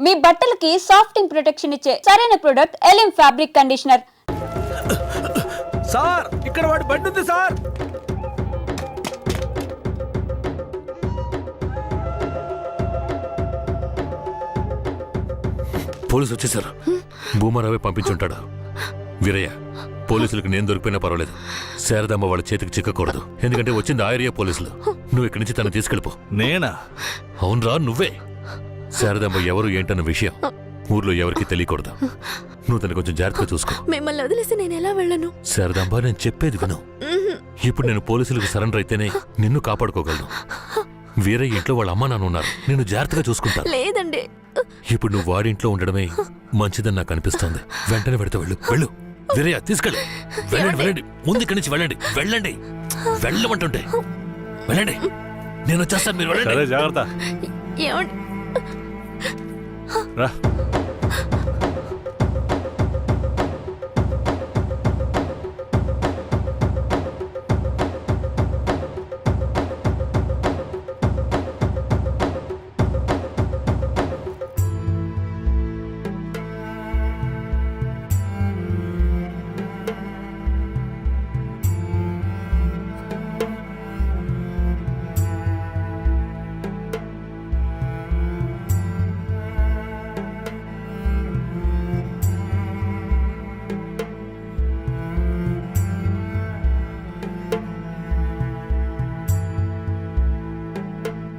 మీ బట్టలకి సాఫ్టింగ్ ప్రొటెక్షన్ ఇచ్చే సరైన ప్రొడక్ట్ ఎలిమ్ ఫ్యాబ్రిక్ కండిషనర్. సార్ ఇక్కడ వాడి బండి ఉంది సార్. పోలీసు వచ్చేసారు. భూమారావే పంపించుంటాడు. వీరయ్య, పోలీసులకు నేను దొరికిపోయినా పర్వాలేదు, శారదమ్మ వాళ్ళ చేతికి చిక్కకూడదు. ఎందుకంటే వచ్చింది ఆ ఏరియా పోలీసులు. నువ్వు ఇక్కడి నుంచి తను తీసుకెళ్ళిపో. నేనా? అవునరా, నువ్వే. శారదమ్మ ఎవరు ఏంటన్న విషయం ఊర్లో ఎవరికి తెలియకూడదు. నువ్వు తను కొంచెం జాగ్రత్తగా చూసుకో. మిమ్మల్ని వదిలేసి నేను ఎలా వెళ్ళను? శారదాంబ, నేను చెప్పేది విను. ఇప్పుడు నేను పోలీసులకు సరెండర్ అయితేనే నిన్ను కాపాడుకోగలను. వీరయ్య ఇంట్లో వాళ్ళ అమ్మ నాన్న ఉన్నారు, నేను జాగ్రత్తగా చూసుకుంటా. లేదండి, ఇప్పుడు నువ్వు వాడింట్లో ఉండడమే మంచిదని నాకు అనిపిస్తోంది. వెంటనే పెడతా. వెళ్ళు వెళ్ళు. వీరయ్య, తీసుకెళ్ళు. వెళ్ళండి వెళ్ళండి, ముందు ఇక్కడి నుంచి వెళ్ళండి. వెళ్ళండి, వెళ్ళమంటుంటే వెళ్ళండి. నేను వచ్చేస్తాను, మీరు వెళ్ళండి. జాగ్రత్త. ఏమండి? రా.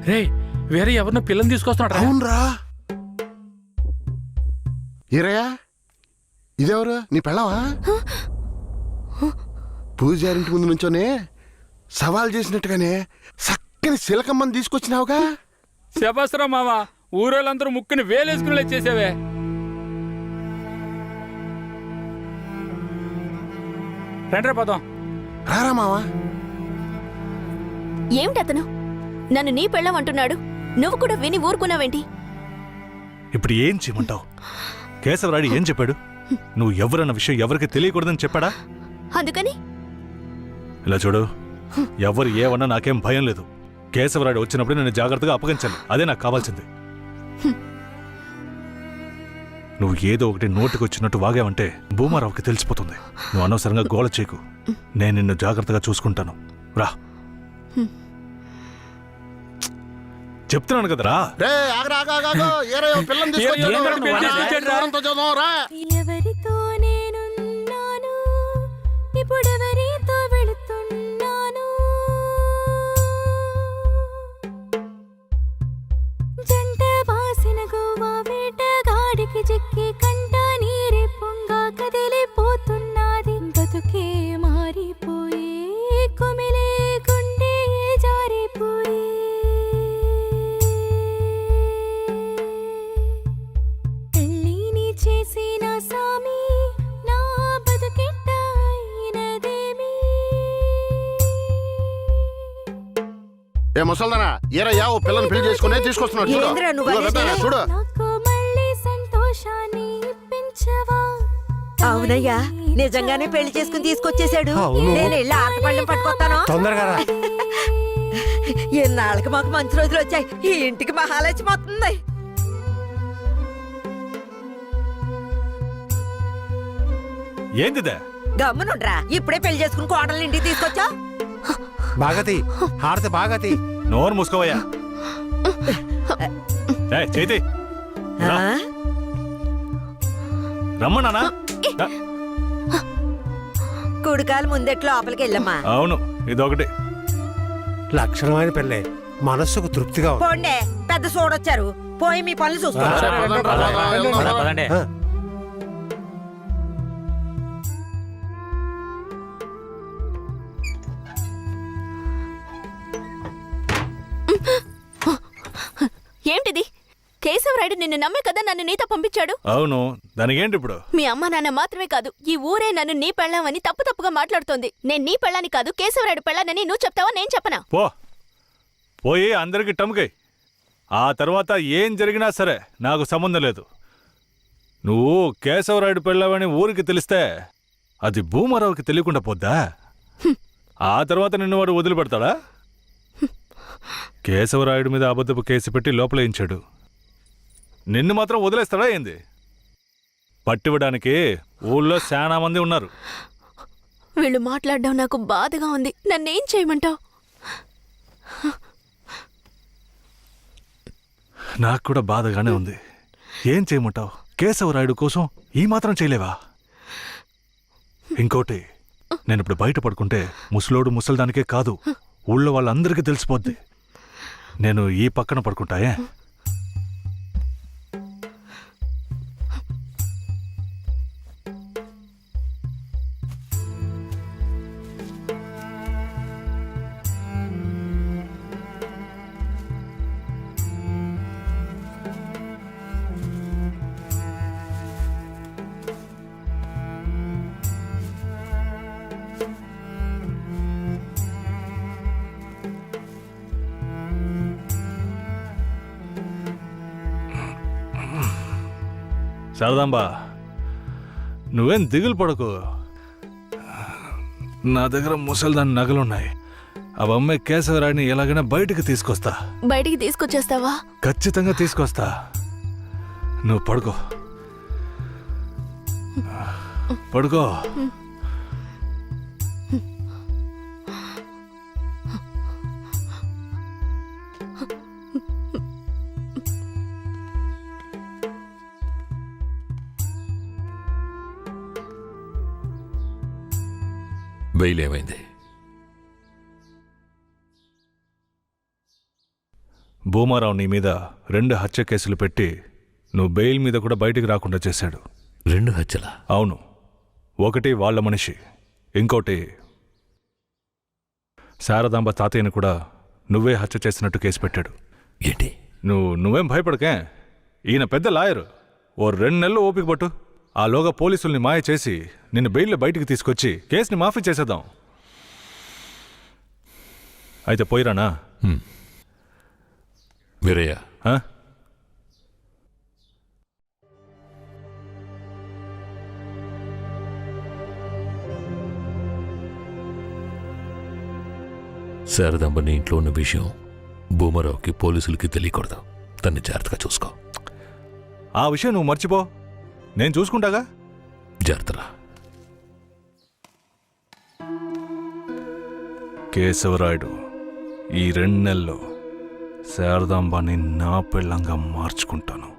రే, వేరే ఎవరినో పిల్లని తీసుకొస్తున్నాడు. అవునరా. ఈరయ్యా, ఇదెవరు? నీ పెళ్ళవా? పూజారింటి ముందు నుంచోనే సవాల్ చేసినట్టుగానే చక్కని శిలకమ్మని తీసుకొచ్చినావుగా. శబాస్రా మామ, ఊరోళ్ళందరూ ముక్కుని వేలేసుకుని చేసావే. రండి పదం. రారా మావా. ఏమిటి అతను నన్ను నీ పెళ్ళమంటున్నాడు? నువ్వు కూడా విని ఊరుకున్నావేంటి? ఇప్పుడు ఏం చేయమంటావు? కేశవరాడు ఏం చెప్పాడు? నువ్వు ఎవరన్న విషయం ఎవరికి తెలియకూడదని చెప్పాడా? అందుకని ఇలా చూడు, ఎవరు ఏమన్నా నాకేం భయం లేదు. కేశవరాడు వచ్చినప్పుడు నేను జాగ్రత్తగా అప్పగించాలి, అదే నాకు కావాల్సింది. నువ్వు ఏదో ఒకటి నోటికి వచ్చినట్టు వాగావంటే భూమారావుకి తెలిసిపోతుంది. నువ్వు అనవసరంగా గోల చేయకు. నేను నిన్ను జాగ్రత్తగా చూసుకుంటాను. రా, చెప్తున్నాను కదరా. ఎవరితో నేనున్నాను, ఇప్పుడెవరితో వెళుతున్నాను? జంట బాసిన గోవా వేటగాడికి చిక్కి కంట నీరే పొంగా కదిలిపోతున్నది. బతుకే మారిపోయి కుమిలే గుండె జారిపోయి చేసిన సామి నా బతుకెట్ట అయినదేమి? ఏ ముసల్దానా, ఏరయ్యా ఓ పిల్లని పెళ్లి చేసుకునే తీసుకొస్తున్నాడు. చూడు. నాకు మళ్ళీ సంతోషాన్ని ఇప్పించవా? అవునయ్యా, నిజంగానే పెళ్లి చేసుకుని తీసుకొచ్చేసాడు. నేను వెళ్ళి ఆటపళ్ళం పట్టుకొస్తాను. తొందరగా. ఎన్నాళ్ళకి మాకు మంచి రోజులు వచ్చాయి. ఈ ఇంటికి మహాలక్ష్మి వస్తుంది. ఏందిదే? గమ్మునుండ్రా, ఇప్పుడే పెళ్లి చేసుకుని కోడలు ఇంటికి తీసుకొచ్చా. బాగతి హారతి బాగతి. నోరు మూసుకోవయ్యా. చేతి రమ్మన్నానా? కుడికాలు ముందెట్లు లోపలికి వెళ్ళమ్మా. అవును, ఇదొకటి లక్షణమైన పెళ్ళే, మనస్సుకు తృప్తిగా. పోండే, పెద్ద సోడొచ్చారు. పోయి మీ పనులు చూసుకోండి. ఏంటిది? కేశవరాయుడు నిన్ను నమ్మే కదా నన్ను నీతో పంపించాడు. అవును, దానికేంటి ఇప్పుడు? మీ అమ్మ నాన్న మాత్రమే కాదు, ఈ ఊరే నన్ను నీ పెళ్ళామని తప్పుగా మాట్లాడుతోంది. నేను నీ పెళ్ళాని కాదు, కేశవరాయుడు పెళ్ళానని నువ్వు చెప్తావా, నేను చెప్పనా? పోయి అందరికి టమ్కై. ఆ తర్వాత ఏం జరిగినా సరే నాకు సంబంధం లేదు. నువ్వు కేశవరాయుడు పెళ్ళావని ఊరికి తెలిస్తే అది భూమారావుకి తెలియకుండా పోద్దా? ఆ తర్వాత నిన్ను వాడు వదిలిపెడతాడా? కేశవరాయుడు మీద అబద్ధపు కేసు పెట్టి లోపలేయించాడు. నిన్ను మాత్రం వదిలేస్తాడా ఏంది? పట్టివ్వడానికి ఊళ్ళో చాలా మంది ఉన్నారు. వీళ్ళు మాట్లాడడం నాకు బాధగా ఉంది. నన్నేం చేయమంటావు? నాకు కూడా బాధగానే ఉంది. ఏం చేయమంటావు? కేశవరాయుడు కోసం ఈ మాత్రం చేయలేవా? ఇంకోటి, నేను ఇప్పుడు బయట పడుకుంటే ముసలోడు ముసల్దానికే కాదు, ఊళ్ళో వాళ్ళందరికీ తెలిసిపోద్ది. నేను ఈ పక్కన పడుకుంటాయే. శారదాంబా, నువ్వేం దిగులు పడకు. నా దగ్గర ముసల్దాని నగలున్నాయి. అవమ్మే కేశవరాయుడిని ఎలాగైనా బయటికి తీసుకొస్తా. బయటికి తీసుకొచ్చేస్తావా? ఖచ్చితంగా తీసుకొస్తా. నువ్వు పడుకో, పడుకో. బెయిల్ ఏమైంది? భూమారావు నీ మీద 2 హత్య కేసులు పెట్టి నువ్వు బెయిల్ మీద కూడా బయటికి రాకుండా చేశాడు. 2 హత్యలా? అవును. ఒకటి వాళ్ళ మనిషి, ఇంకోటి శారదాంబ తాతయ్యని కూడా నువ్వే హత్య చేసినట్టు కేసు పెట్టాడు. ఏంటి? నువ్వేం భయపడకే. ఈయన పెద్ద లాయరు. ఓ 2 నెలలు ఓపిక పట్టు. ఆలోగా పోలీసుల్ని మాయ చేసి నిన్ను బెయిల్లో బయటికి తీసుకొచ్చి కేసుని మాఫీ చేసేద్దాం. అయితే పోయిరానా? వీరయ్య, ఆ? శారదాంబ నీ ఇంట్లో ఉన్న విషయం భూమారావుకి పోలీసులకి తెలియకూడదు. తన్ని జాగ్రత్తగా చూసుకో. ఆ విషయం నువ్వు మర్చిపో, నేను చూసుకుంటాగా. జాగ్రత్తరా. కేశవరాయుడు ఈ 2 నెలల్లో శారదాంబాని నా పెళ్ళంగా మార్చుకుంటాను.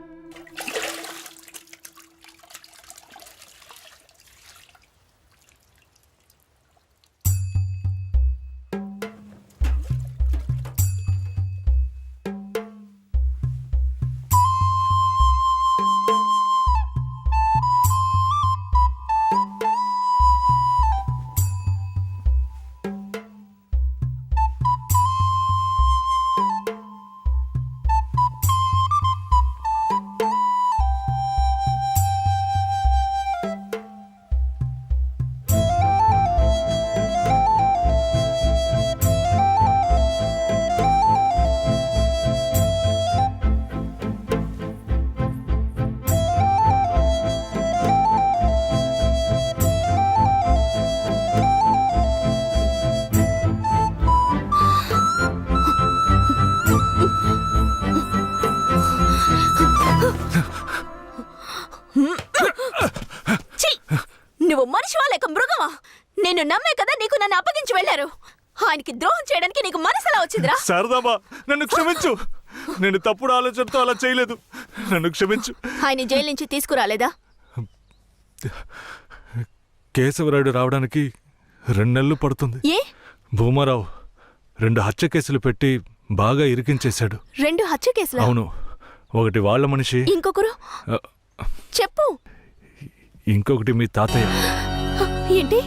నువ్వు మనిషివా లేక మృగమా? నేను నమ్మే కదా నీకు నన్ను అప్పగించి వెళ్ళారు. ఆయనకి ద్రోహం చేయడానికి నీకు మనసులా వచ్చిందిరా? శారదాంబా, నన్ను క్షమించు. నేను తప్పుడు ఆలోచనతో అలా చేయలేదు. నన్ను క్షమించు. ఆయన జైలు నుంచి తీసుకురాలేదా? కేశవరాయుడు రావడానికి 2 నెలలు పడుతుంది. ఏ? భూమారావు 2 హత్య కేసులు పెట్టి బాగా ఇరికించేశాడు. 2 హత్య కేసులా? అవును. ఒకటి వాళ్ళ మనిషి, ఇంకొకరు చెప్పు. ఇంకొకటి మీ తాతయ్య. ఏంటి?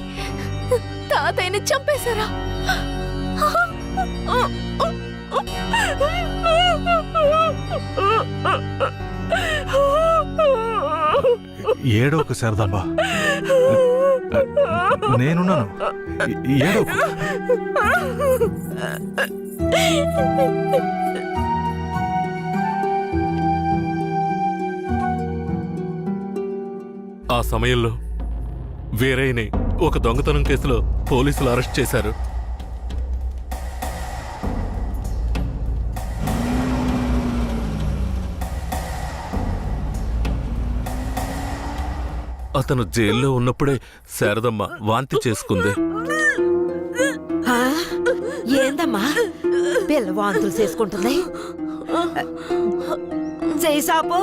తాతయ్యని చంపేశారా? ఏడోకు శారదాంబా, నేనున్నాను. ఏడోకు. ఆ సమయంలో వీరయ్యని ఒక దొంగతనం కేసులో పోలీసులు అరెస్ట్ చేశారు. అతను జైల్లో ఉన్నప్పుడే శారదమ్మ వాంతి చేసుకుంది. ఆ? ఏందమ్మా పిల్ల వాంతులు చేసుకుంటుంది? చెయ్యి సాపు.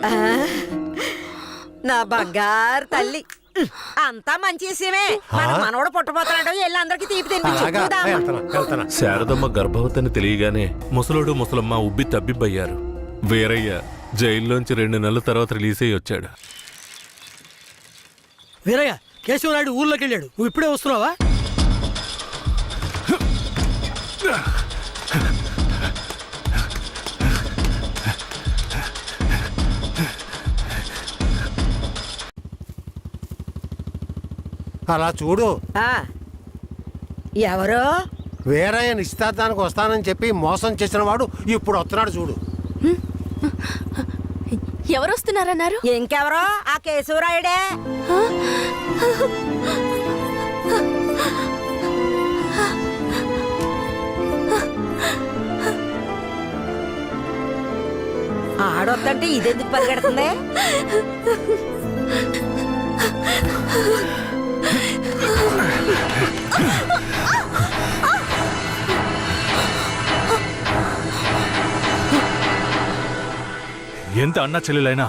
ఆ, నా బంగారు తల్లి, అంతా మంచి విషయమే. మన మనవడు పుట్టబోతున్నాడు, వెళ్ళి అందరికి తీపి అలాగా తినిపించు. వెళ్తానా శారదమ్మ గర్భవతిని తెలియగానే ముసలోడు ముసలమ్మ ఉబ్బి తబ్బిబ్బయ్యారు. వీరయ్య జైల్లోంచి 2 నెలల తర్వాత రిలీజ్ అయ్యి వచ్చాడు. వీరయ్య, కేశవనాయుడు ఊర్లోకి వెళ్ళాడు. నువ్వు ఇప్పుడే వస్తున్నావా? అలా చూడు, ఆ, ఎవరో వేరే నిశ్చితార్థానికి వస్తానని చెప్పి మోసం చేసిన వాడు ఇప్పుడు వస్తున్నాడు చూడు. ఎవరొస్తున్నారన్నారు? ఇంకెవరో ఆ కేశవరాయుడే. ఆడొద్దంటే ఇదెందుకు పరిగెడుతుంది? ఎంత అన్నా చెల్లెలైనా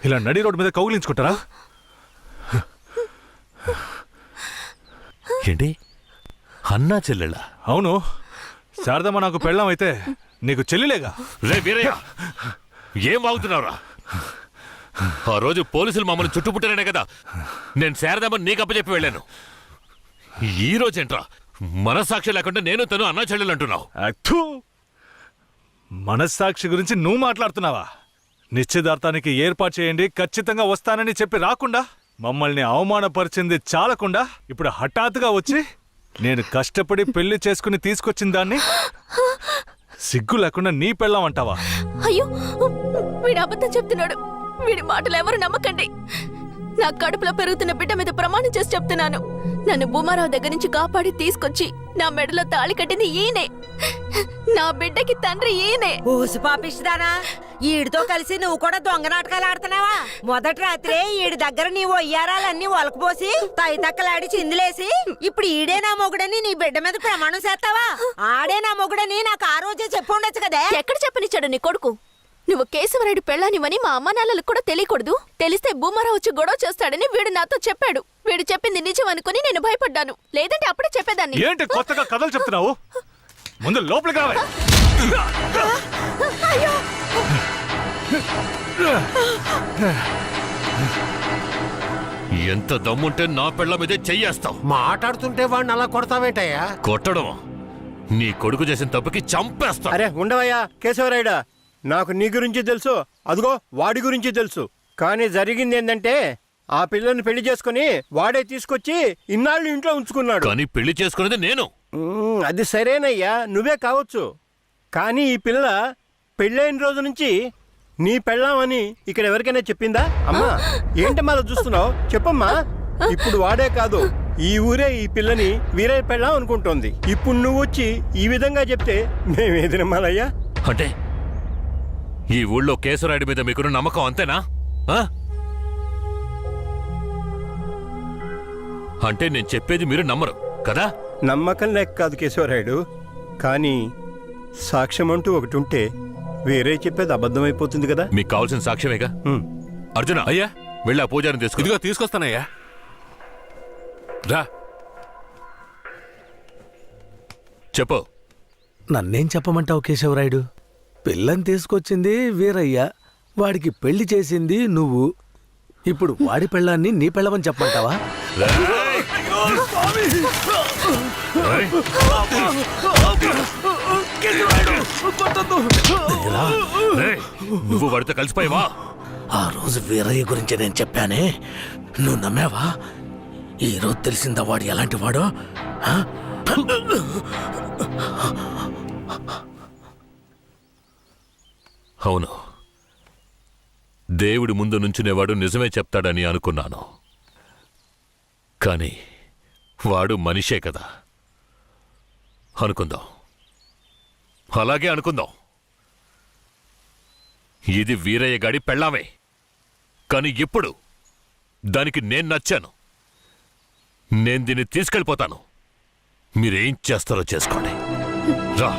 ఇలా నడి రోడ్డు మీద కౌగిలించుకుంటారా? ఏంటి అన్నా చెల్లెళ్ళ? అవును, శారదమ్మ నాకు పెళ్ళాం అయితే నీకు చెల్లిలేగా. రే వీరయ్య, ఏం వాగుతున్నావురా? ఆ రోజు పోలీసులు మమ్మల్ని చుట్టుముట్టారనే కదా నేను శారదమ్మని నీకు అప్పచెప్పి వెళ్ళాను. ఈ రోజేంట్రా మనస్సాక్షి లేకుండా నేను తను అన్నా చెల్లెలు అంటున్నావు? అత్తు, మనస్సాక్షి గురించి నువ్వు మాట్లాడుతున్నావా? నిశ్చితార్థానికి ఏర్పాటు చేయండి, ఖచ్చితంగా వస్తానని చెప్పి రాకుండా మమ్మల్ని అవమానపరిచింది చాలకుండా ఇప్పుడు హఠాత్తుగా వచ్చి నేను కష్టపడి పెళ్లి చేసుకుని తీసుకొచ్చిన దాన్ని సిగ్గు లేకుండా నీ పెళ్ళాం అంటావా? అయ్యో, వీడు అబద్ధం చెప్తున్నాడు. వీడి మాటలు ఎవరు నమ్మకండి. నా కడుపులో పెరుగుతున్న బిడ్డ మీద ప్రమాణం చేసి చెప్తున్నాను. నన్ను భూమారావు దగ్గర నుంచి కాపాడి తీసుకొచ్చి నా మెడలో తాళి కట్టింది ఈయనే. నా బిడ్డకి తండ్రి ఈయనే. ఊసి పాపిస్తానా? ఈడితో కలిసి నువ్వు కూడా దొంగ నాటకాలు ఆడుతున్నావా? మొదటి రాత్రే ఈడి దగ్గర నీ ఒయ్యారాలన్నీ ఒలకపోసి తైతక్కలాడి చిందులేసి ఇప్పుడు ఈడే నా మొగుడని నీ బిడ్డ మీద ప్రమాణం చేస్తావా? ఆడే నా మొగుడని నాకు ఆ రోజే చెప్పు ఉండొచ్చు కదే. ఎక్కడ చెప్పనిచ్చాడు నీ కొడుకు? నువ్వు కేశవరాయుడు పెళ్ళానివని మా అమ్మ నాన్నలకు కూడా తెలియకూడదు. తెలిస్తే భూమారావు వచ్చి గొడవ చేస్తాడని వీడు నాతో చెప్పాడు. వీడు చెప్పింది నిజం అనుకుని నేను భయపడ్డాను. లేదంటే అప్పుడే చెప్పేదాన్ని. ఏంటి కొత్తగా కథలు చెప్తున్నావు? ముందు లోపలికి రావే. ఎంత దమ్ముంటే నా పెళ్ళ మీదే చెయ్యేస్తావు? మాట్లాడుతుంటే వాడిని అలా కొడతావేంటయ్యా? కొట్టడం నీ కొడుకు చేసిన తప్పుకి చంపేస్తా. అరే ఉండవయ్యా కేశవరాయుడా, నాకు నీ గురించి తెలుసు, అదిగో వాడి గురించి తెలుసు. కానీ జరిగింది ఏంటంటే ఆ పిల్లని పెళ్లి చేసుకుని వాడే తీసుకొచ్చి ఇన్నాళ్ళు ఇంట్లో ఉంచుకున్నాడు. కానీ పెళ్లి చేసుకునేది నేను. అది సరేనయ్యా, నువ్వే కావచ్చు. కానీ ఈ పిల్ల పెళ్ళైన రోజు నుంచి నీ పెళ్ళామని ఇక్కడ ఎవరికైనా చెప్పిందా? అమ్మా ఏంటమ్మా అలా చూస్తున్నావు? చెప్పమ్మా. ఇప్పుడు వాడే కాదు, ఈ ఊరే ఈ పిల్లని వీరయ్య పెళ్ళాం అనుకుంటోంది. ఇప్పుడు నువ్వు వచ్చి ఈ విధంగా చెప్తే మేమేది నమ్మాలయ్యా? అంటే ఈ ఊళ్ళో కేశవరాయుడి మీద మీకున్న నమ్మకం అంతేనా? ఆ? అంటే నేను చెప్పేది మీరు నమ్మరు కదా? నమ్మకం లేక కాదు కేశవరాయుడు, కానీ సాక్ష్యం అంటూ ఒకటి ఉంటే వేరే చెప్పేది అబద్ధమైపోతుంది కదా. మీకు కావాల్సిన సాక్ష్యమేగా. అర్జున, అయ్యా వెళ్ళి ఆ పూజారిని తీసుకు. ఇదిగో తీసుకొస్తానయ్యా. రా. చెప్పు. నన్నేం చెప్పమంటావు కేశవరాయుడు? పిల్లని తీసుకొచ్చింది వీరయ్య, వాడికి పెళ్లి చేసింది నువ్వు. ఇప్పుడు వాడి పెళ్ళాన్ని నీ పెళ్ళమని చెప్పమంటావా? నువ్వు వాడితో కలిసిపోయావా? ఆ రోజు వీరయ్య గురించి నేను చెప్పానే, నువ్వు నమ్మావా? ఈ రోజు తెలిసిందా వాడు ఎలాంటి వాడో? అవును, దేవుడి ముందు నుంచునేవాడు నిజమే చెప్తాడని అనుకున్నాను. కానీ వాడు మనిషే కదా. అనుకుందాం, అలాగే అనుకుందాం. ఇది వీరయ్య గాడి పెళ్ళామే. కానీ ఇప్పుడు దానికి నేను నచ్చాను. నేను దీన్ని తీసుకెళ్ళిపోతాను. మీరేం చేస్తారో చేసుకోండి. రా